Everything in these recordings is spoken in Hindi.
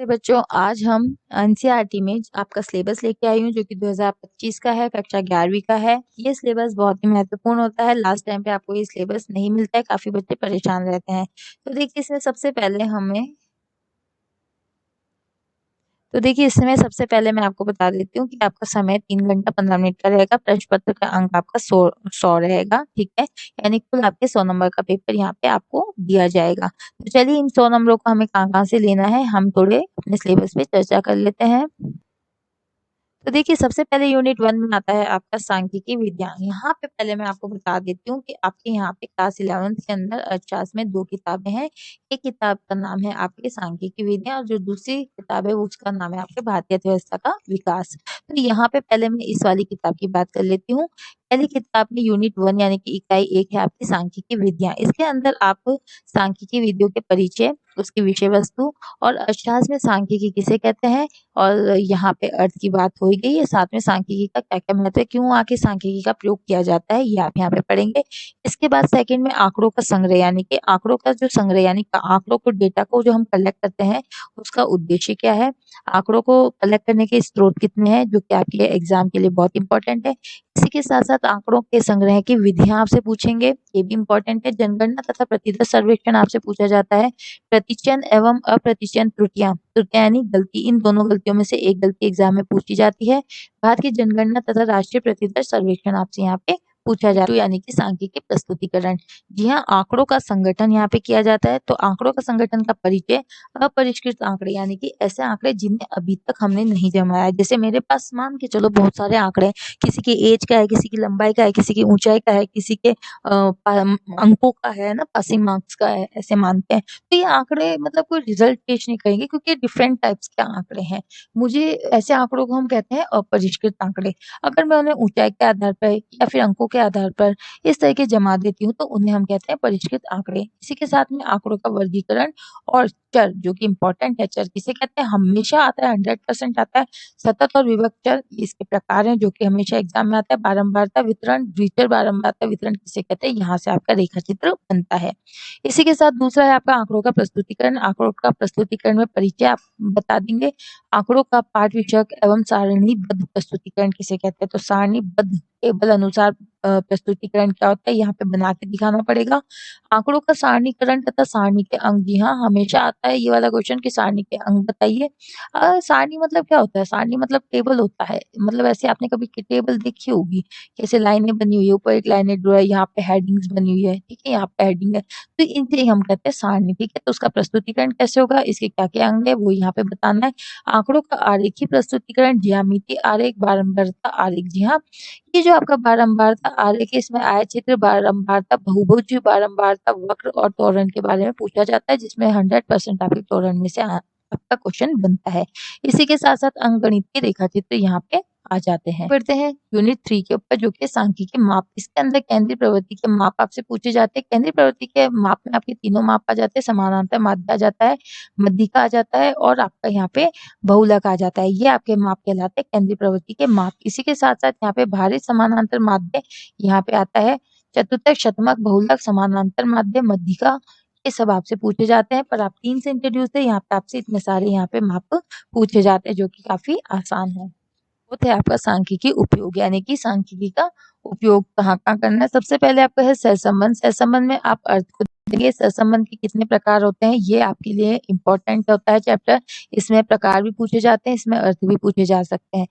बच्चों, आज हम एनसीईआरटी में आपका सिलेबस लेके आई हूँ जो कि 2025 का है, कक्षा 11वीं का है। ये सिलेबस बहुत ही महत्वपूर्ण होता है। लास्ट टाइम पे आपको ये सिलेबस नहीं मिलता है, काफ़ी बच्चे परेशान रहते हैं। तो देखिए इसमें सबसे पहले सबसे पहले मैं आपको बता देती हूँ कि आपका समय 3 घंटा 15 मिनट का रहेगा। प्रश्न पत्र का अंक आपका 100 रहेगा, ठीक है। यानी कुल आपके 100 नंबर का पेपर यहाँ पे आपको दिया जाएगा। तो चलिए इन 100 नंबरों को हमें कहाँ-कहाँ से लेना है, हम थोड़े अपने सिलेबस पे चर्चा कर लेते हैं। तो देखिए सबसे पहले यूनिट 1 में आता है आपका सांख्यिकी विज्ञान। यहाँ पे पहले मैं आपको बता देती हूँ कि आपके यहाँ पे क्लास 11th के अंदर अर्थशास्त्र में 2 किताबें हैं। एक किताब का नाम है आपके सांख्यिकी विज्ञान और जो दूसरी किताब है उसका नाम है आपके भारतीय अर्थव्यवस्था का विकास। तो यहाँ पे पहले मैं इस वाली किताब की बात कर लेती हूँ। पहली किताब में यूनिट 1 यानी कि इकाई 1 है आपकी सांख्यिकी विज्ञान। इसके अंदर आप सांख्यिकी विधियों के परिचय, उसकी विषय वस्तु और अर्थशास्त्र में सांख्यिकी किसे कहते हैं और यहाँ पे अर्थ की बात हो ही गई है। साथ में सांख्यिकी का क्या-क्या महत्व है, क्यों आखिर सांख्यिकी का प्रयोग किया जाता है, ये आप यहाँ पे पढ़ेंगे। इसके बाद सेकंड में आंकड़ों का संग्रह यानी कि आंकड़ों का जो संग्रह यानी आंकड़ों को डेटा को जो हम कलेक्ट करते हैं उसका उद्देश्य क्या है, आंकड़ों को कलेक्ट करने के स्रोत कितने हैं जो कि आपके एग्जाम के लिए बहुत इंपॉर्टेंट है। इसी के साथ-साथ आंकड़ों के संग्रह की विधियां आपसे पूछेंगे, ये भी इंपॉर्टेंट है। जनगणना तथा प्रतिदर्श सर्वेक्षण आपसे पूछा जाता है। प्रतिचयन एवं अप्रतिचयन त्रुटियां यानी गलती, इन दोनों गलतियों में से एक गलती एग्जाम में पूछी जाती है। भारत की जनगणना तथा राष्ट्रीय प्रतिदर्श सर्वेक्षण आपसे यहाँ पे पूछा जाता है, यानी कि सांख्यिकी प्रस्तुतिकरण। जी हाँ, आंकड़ों का संगठन यहाँ पे किया जाता है। तो आंकड़ों का संगठन का परिचय, अपरिष्कृत आंकड़े यानी कि ऐसे आंकड़े जिन्हें अभी तक हमने नहीं जमाया है। जैसे मेरे पास मान के चलो बहुत सारे आंकड़े हैं, किसी की एज का है, किसी की लंबाई का है, किसी की ऊंचाई का है, किसी के अंकों का है ना, पासिंग मार्क्स का है, ऐसे मानते हैं। तो ये आंकड़े मतलब कोई रिजल्ट पेश नहीं करेंगे क्योंकि डिफरेंट टाइप्स के आंकड़े हैं। मुझे ऐसे आंकड़ों को हम कहते हैं अपरिष्कृत आंकड़े। अगर मैं उन्हें ऊंचाई के आधार पर या फिर अंकों के आधार पर इस तरह के जमा देती हूँ तो उन्हें हम कहते हैं परिष्कृत आंकड़े। इसी के साथ में आंकड़ों का वर्गीकरण और चर जो कि इम्पोर्टेंट है। चर किसे कहते हैं, हमेशा आता है, 100% आता है। सतत और विभक्त चर इसके प्रकार हैं जो कि हमेशा एग्जाम में आता है। बारंबारता वितरण, द्विचर बारंबारता वितरण किसे कहते हैं, यहाँ से आपका रेखा चित्र बनता है। इसी के साथ दूसरा है आपका आंकड़ों का प्रस्तुतिकरण। आंकड़ों का प्रस्तुतिकरण में परिचय आप बता देंगे। आंकड़ों का पाठ विषयक एवं सारणीबद्ध प्रस्तुतिकरण किसे कहते हैं, तो सारणीबद्ध टेबल अनुसार प्रस्तुतिकरण क्या होता है यहाँ पे बना के दिखाना पड़ेगा। आंकड़ों का सारणीकरण तथा सारणी के अंक, जी हाँ हमेशा आता है ये वाला क्वेश्चन कि सारणी के अंक बताइए। सारणी मतलब क्या होता है, सारणी मतलब टेबल होता है। मतलब ऐसे आपने कभी टेबल देखी होगी, कैसे लाइनें बनी हुई है, ऊपर एक लाइनें ड्रॉ है, यहाँ पे हेडिंग्स बनी हुई है, ठीक है, यहाँ पे हेडिंग है, तो इनसे हम कहते हैं सारणी, ठीक है। तो उसका प्रस्तुतिकरण कैसे होगा, इसके क्या क्या अंग है वो यहाँ पे बताना है। आंकड़ों का आरेखीय प्रस्तुतिकरण, ज्यामितीय आरेख, बारंबारता आरेख। जी हाँ, ये जो आपका बारंबारता आरेख है इसमें आयतचित्र, बारंबारता बहुभुज, बारंबारता वक्र और त्वरण के बारे में पूछा जाता है, जिसमें 100% आपके त्वरण में से आपका क्वेश्चन बनता है। इसी के साथ साथ अंकगणित के रेखा चित्र यहाँ पे आ जाते हैं। बढ़ते हैं यूनिट 3 के ऊपर जो कि सांख्यिकी माप। इसके अंदर केंद्रीय प्रवृत्ति के माप आपसे पूछे जाते हैं। केंद्रीय प्रवृत्ति के माप में आपके तीनों माप आ जाते हैं, समानांतर माध्य आ जाता है, मध्यिका आ जाता है और आपका यहाँ पे बहुलक आ जाता है। ये आपके माप कहलाते हैं, केंद्रीय प्रवृत्ति के माप। इसी के साथ साथ यहाँ पे भारित समानांतर माध्य यहाँ पे आता है, चतुर्थक, शतमक, बहुलक, समानांतर माध्य, मध्यिका, ये सब आपसे पूछे जाते हैं। पर आप 3 से इंट्रोड्यूस है, यहाँ पे आपसे इतने सारे यहाँ पे माप पूछे जाते हैं जो कि काफी आसान है। वो थे आपका सांख्यिकी उपयोग, यानी कि सांख्यिकी का उपयोग कहाँ कहाँ करना है। सबसे पहले आपका है सहसंबंध। सहसंबंध में आप अर्थ को देंगे। सहसंबंध के कितने प्रकार होते हैं ये आपके लिए इम्पोर्टेंट होता है चैप्टर। इसमें प्रकार भी पूछे जाते हैं, इसमें अर्थ भी पूछे जा सकते हैं।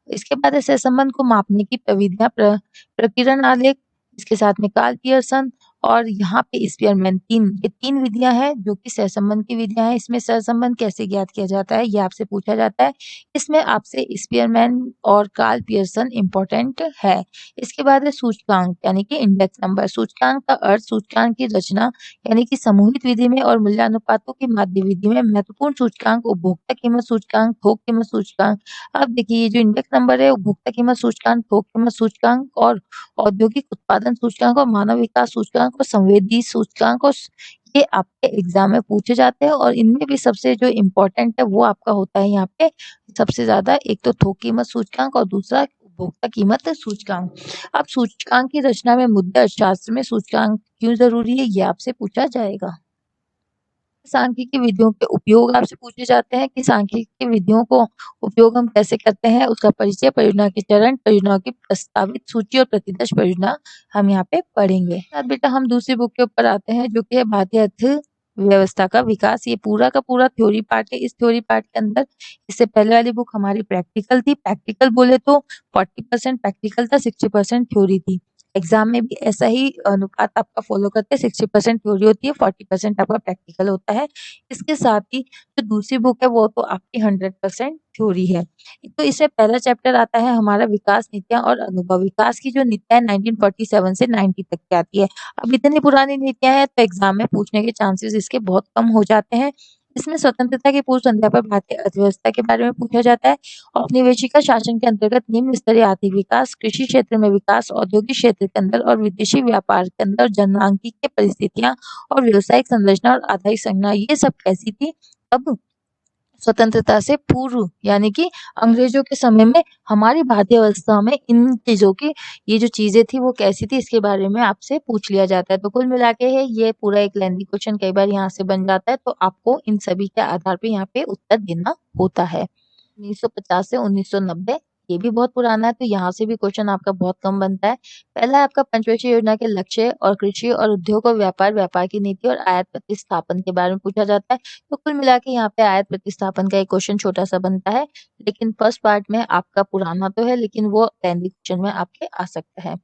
इसके बाद है सहसंबंध को मापने की प्रविधियां, प्रकीर्णन आलेख, इसके साथ में कार्ल पियर्सन और यहाँ पे स्पीयरमैन, ये तीन विधियां हैं जो कि सहसंबंध की विधियां हैं। इसमें सहसंबंध कैसे ज्ञात किया जाता है ये आपसे पूछा जाता है। इसमें आपसे स्पीयरमैन और कार्ल पियर्सन इम्पोर्टेंट है। इसके बाद है सूचकांक यानी कि इंडेक्स नंबर। सूचकांक का अर्थ सूचकांक की रचना यानी कि समूहित विधि में और मूल्यानुपातों की माध्य विधि में महत्वपूर्ण सूचकांक, उपभोक्ता कीमत सूचकांक, थोक कीमत सूचकांक। अब देखिए ये जो इंडेक्स नंबर है, उपभोक्ता कीमत सूचकांक, थोक कीमत सूचकांक और औद्योगिक उत्पादन सूचकांक और मानव विकास सूचकांक और संवेदी सूचकांक, और ये आपके एग्जाम में पूछे जाते हैं। और इनमें भी सबसे जो इम्पोर्टेंट है वो आपका होता है यहाँ पे सबसे ज्यादा, एक तो थोक कीमत सूचकांक और दूसरा उपभोक्ता कीमत सूचकांक। अब सूचकांक की रचना में मुद्दा शास्त्र में सूचकांक क्यों जरूरी है ये आपसे पूछा जाएगा। सांख्यिकी विधियों के उपयोग आपसे पूछे जाते हैं कि सांख्यिकी विधियों को उपयोग हम कैसे करते हैं, उसका परिचय, परियोजना के चरण, परियोजनाओं की प्रस्तावित सूची और प्रतिदर्श परियोजना हम यहाँ पे पढ़ेंगे। अब बेटा हम दूसरी बुक के ऊपर आते हैं जो कि है भारतीय अर्थव्यवस्था का विकास। ये पूरा का पूरा थ्योरी पार्ट है। इस थ्योरी पार्ट के अंदर इससे पहले वाली बुक हमारी प्रैक्टिकल थी। प्रैक्टिकल बोले तो 40% प्रैक्टिकल था, 60% थ्योरी थी। एग्जाम में भी ऐसा ही अनुपात आपका फॉलो करते हैं, 60% थ्योरी होती है, 40% आपका प्रैक्टिकल होता है। इसके साथ ही जो दूसरी बुक है वो तो आपकी 100% थ्योरी है। तो इसमें पहला चैप्टर आता है हमारा विकास नीतियां और अनुभव। विकास की जो नीतियां 1947 से 90 तक की आती है। अब इतनी पुरानी नीतियां हैं तो एग्जाम में पूछने के चांसेस इसके बहुत कम हो जाते हैं। इसमें स्वतंत्रता की पूर्व संध्या पर भारतीय अर्थव्यवस्था के बारे में पूछा जाता है। औपनिवेशिक शासन के अंतर्गत निम्न स्तरीय आर्थिक विकास, कृषि क्षेत्र में विकास, औद्योगिक क्षेत्र के अंदर और विदेशी व्यापार के अंदर जनसांख्यिकीय परिस्थितियां और व्यवसायिक संरचना और आधारिक संरचना, ये सब कैसी थी अब स्वतंत्रता से पूर्व, यानी कि अंग्रेजों के समय में हमारी भारतीय अवस्था में इन चीजों की ये जो चीजें थी वो कैसी थी, इसके बारे में आपसे पूछ लिया जाता है। तो कुल मिला के है ये पूरा एक लेंथी क्वेश्चन कई बार यहाँ से बन जाता है, तो आपको इन सभी के आधार पे यहाँ पे उत्तर देना होता है। 1950 से 1990 ये भी बहुत पुराना है, तो यहाँ से भी क्वेश्चन आपका बहुत कम बनता है। पहला है आपका पंचवर्षीय योजना के लक्ष्य और कृषि और उद्योग और व्यापार, व्यापार की नीति और आयात प्रतिस्थापन के बारे में पूछा जाता है। तो कुल मिला के यहाँ पे आयात प्रतिस्थापन का एक क्वेश्चन छोटा सा बनता है, लेकिन फर्स्ट पार्ट में आपका पुराना तो है लेकिन वो लेंथी क्वेश्चन में आपके आ सकता है।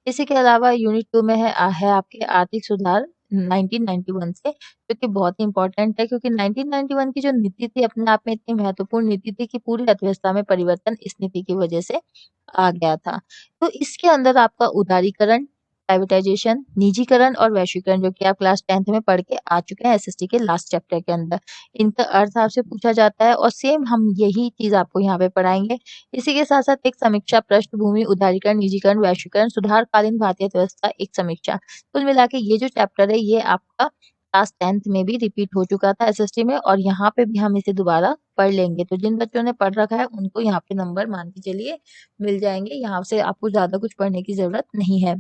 इसी के अलावा यूनिट 2 में है आपके आर्थिक सुधार 1991 से, जो कि बहुत ही इंपॉर्टेंट है क्योंकि 1991 की जो नीति थी अपने आप में इतनी महत्वपूर्ण नीति थी कि पूरी अर्थव्यवस्था में परिवर्तन इस नीति की वजह से आ गया था। तो इसके अंदर आपका उदारीकरण, प्राइवेटाइजेशन, निजीकरण और वैश्वीकरण, जो कि आप क्लास 10th में पढ़ के आ चुके हैं एसएसटी के लास्ट चैप्टर के अंदर, इनका अर्थ आपसे पूछा जाता है और सेम हम यही चीज आपको यहाँ पे पढ़ाएंगे। इसी के साथ साथ एक समीक्षा, पृष्ठभूमि, उदारीकरण, निजीकरण, वैश्वीकरण, सुधारकालीन भारतीय अर्थव्यवस्था, एक समीक्षा। कुल मिला के ये जो चैप्टर है ये आपका क्लास 10th में भी रिपीट हो चुका था एसएसटी में, और यहाँ पे भी हम इसे दोबारा पढ़ लेंगे। तो जिन बच्चों ने पढ़ रखा है उनको यहाँ पे नंबर मान के चलिए मिल जाएंगे, यहाँ से आपको ज्यादा कुछ पढ़ने की जरूरत नहीं है।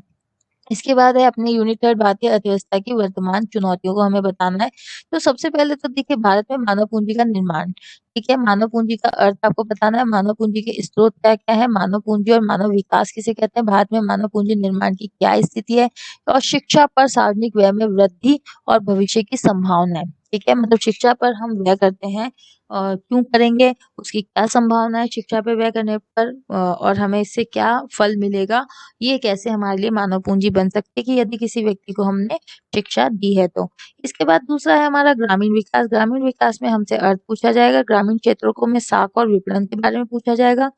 इसके बाद है अपने यूनिट 3 भारतीय अर्थव्यवस्था की वर्तमान चुनौतियों को हमें बताना है। तो सबसे पहले तो देखिए भारत में मानव पूंजी का निर्माण, ठीक है, मानव पूंजी का अर्थ आपको बताना है, मानव पूंजी के स्रोत क्या क्या है, मानव पूंजी और मानव विकास किसे कहते हैं, भारत में मानव पूंजी निर्माण की क्या स्थिति है, और शिक्षा पर सार्वजनिक व्यय में वृद्धि और भविष्य की संभावनाएं, ठीक है, मतलब शिक्षा पर हम व्यय करते हैं और क्यों करेंगे, उसकी क्या संभावना है शिक्षा पर व्यय करने पर, और हमें इससे क्या फल मिलेगा, ये कैसे हमारे लिए मानव पूंजी बन सकती है कि यदि किसी व्यक्ति को हमने शिक्षा दी है तो। इसके बाद दूसरा है हमारा ग्रामीण विकास। ग्रामीण विकास में हमसे अर्थ पूछा जाएगा, ग्रामीण क्षेत्रों को में साख और विपणन के बारे में पूछा जाएगा,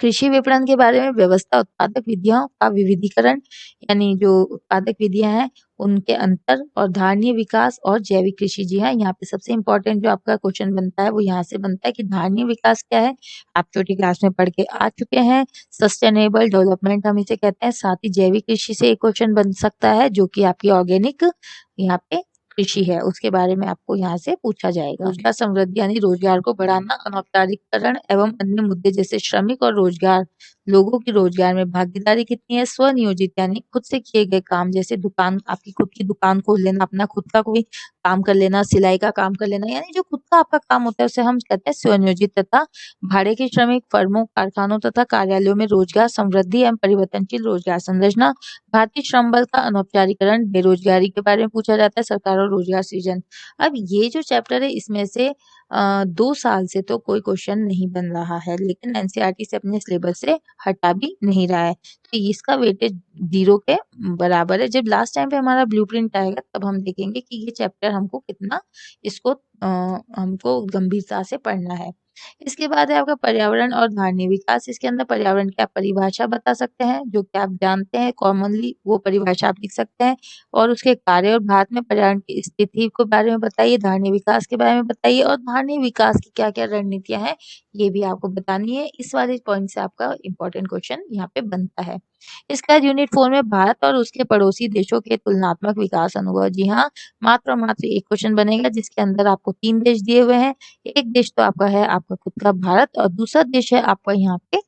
कृषि विपणन के बारे में व्यवस्था, उत्पादक विधियों का विविधीकरण, यानी जो उत्पादक विधियां हैं उनके अंतर, और धारणीय विकास और जैविक कृषि। जी हाँ, यहाँ पे सबसे इम्पोर्टेंट जो आपका क्वेश्चन बनता है वो यहाँ से बनता है कि धारणीय विकास क्या है, आप छोटी क्लास में पढ़ के आ चुके हैं। सस्टेनेबल डेवलपमेंट हम इसे कहते हैं। साथ ही जैविक कृषि से एक क्वेश्चन बन सकता है जो कि आपकी ऑर्गेनिक यहाँ पे कृषि है, उसके बारे में आपको यहाँ से पूछा जाएगा। रोजगार समृद्धि यानी रोजगार को बढ़ाना, अनौपचारिकरण एवं अन्य मुद्दे जैसे श्रमिक और रोजगार, लोगों की रोजगार में भागीदारी कितनी है, स्वनियोजित यानी खुद से किए गए काम, जैसे दुकान, आपकी खुद की दुकान खोल लेना, अपना खुद का कोई काम कर लेना, सिलाई का काम कर लेना, यानी जो खुद का आपका काम होता है उसे हम कहते हैं स्वनियोजित। तथा भाड़े के श्रमिक, फर्मों, कारखानों तथा कार्यालयों में रोजगार समृद्धि एवं परिवर्तनशील रोजगार संरचना, भारतीय श्रम बल का अनौपचारिकरण, बेरोजगारी के बारे में पूछा जाता है, सरकार और रोजगार सृजन। अब ये जो चैप्टर है इसमें से 2 साल से तो कोई क्वेश्चन नहीं बन रहा है, लेकिन एनसीईआरटी से अपने सिलेबस से हटा भी नहीं रहा है, तो इसका वेटेज 0 के बराबर है। जब लास्ट टाइम पे हमारा ब्लूप्रिंट आएगा तब हम देखेंगे कि ये चैप्टर हमको कितना इसको हमको गंभीरता से पढ़ना है। इसके बाद है आपका पर्यावरण और धारणीय विकास। इसके अंदर पर्यावरण की आप परिभाषा बता सकते हैं, जो कि आप जानते हैं कॉमनली, वो परिभाषा आप लिख सकते हैं, और उसके कार्य और भारत में पर्यावरण की स्थिति के बारे में बताइए, धारणीय विकास के बारे में बताइए, और धारणीय विकास की क्या क्या रणनीतियां हैं ये भी आपको बतानी है। इस वाले पॉइंट से आपका इंपॉर्टेंट क्वेश्चन यहाँ पे बनता है। इसका यूनिट 4 में भारत और उसके पड़ोसी देशों के तुलनात्मक विकास अनुभव। जी हाँ, मात्र और मात्र एक क्वेश्चन बनेगा जिसके अंदर आपको 3 देश दिए हुए हैं। एक देश तो आपका है आपका खुद का भारत, और दूसरा देश है आपका यहाँ पे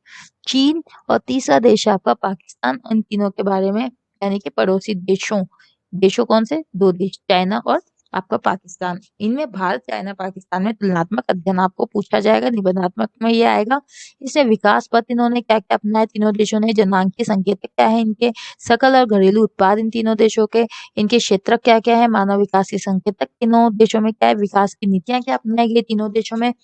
चीन, और तीसरा देश है आपका पाकिस्तान। उन तीनों के बारे में, यानी कि पड़ोसी देशों, देशों कौन से, 2 देश, चाइना और आपका पाकिस्तान। इनमें भारत, चाइना, पाकिस्तान में तुलनात्मक अध्ययन आपको पूछा जाएगा। निबंधात्मक में ये आएगा, इसमें विकास पथ इन्होंने क्या-क्या अपनाए तीनों देशों ने, जनांकीय संकेतक क्या है इनके, सकल और घरेलू उत्पाद इन तीनों देशों के, इनके क्षेत्र क्या-क्या है, मानव विकास के संकेतक तीनों देशों में क्या है, विकास की नीतियाँ क्या अपनाई गई तीनों देशों में।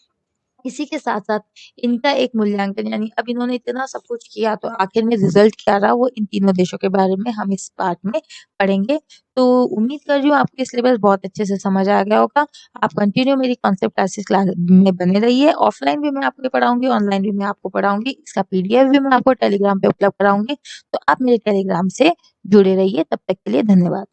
इसी के साथ-साथ इनका एक मूल्यांकन, यानी अब इन्होंने इतना सब कुछ किया तो आखिर में रिज़ल्ट क्या रहा, वो इन तीनों देशों के बारे में हम इस पार्ट में पढ़ेंगे। तो उम्मीद कर रही हूँ आपको ये सिलेबस बहुत अच्छे से समझ आ गया होगा। आप कंटिन्यू मेरी कॉन्सेप्ट क्लासेस में बने रहिए। ऑफलाइन भी मैं आपको पढ़ाऊँगी, ऑनलाइन भी मैं आपको पढ़ाऊँगी। इसका पीडीएफ भी मैं आपको टेलीग्राम पे उपलब्ध कराऊँगी। तो आप मेरे टेलीग्राम से जुड़े रहिए। तब तक के लिए धन्यवाद।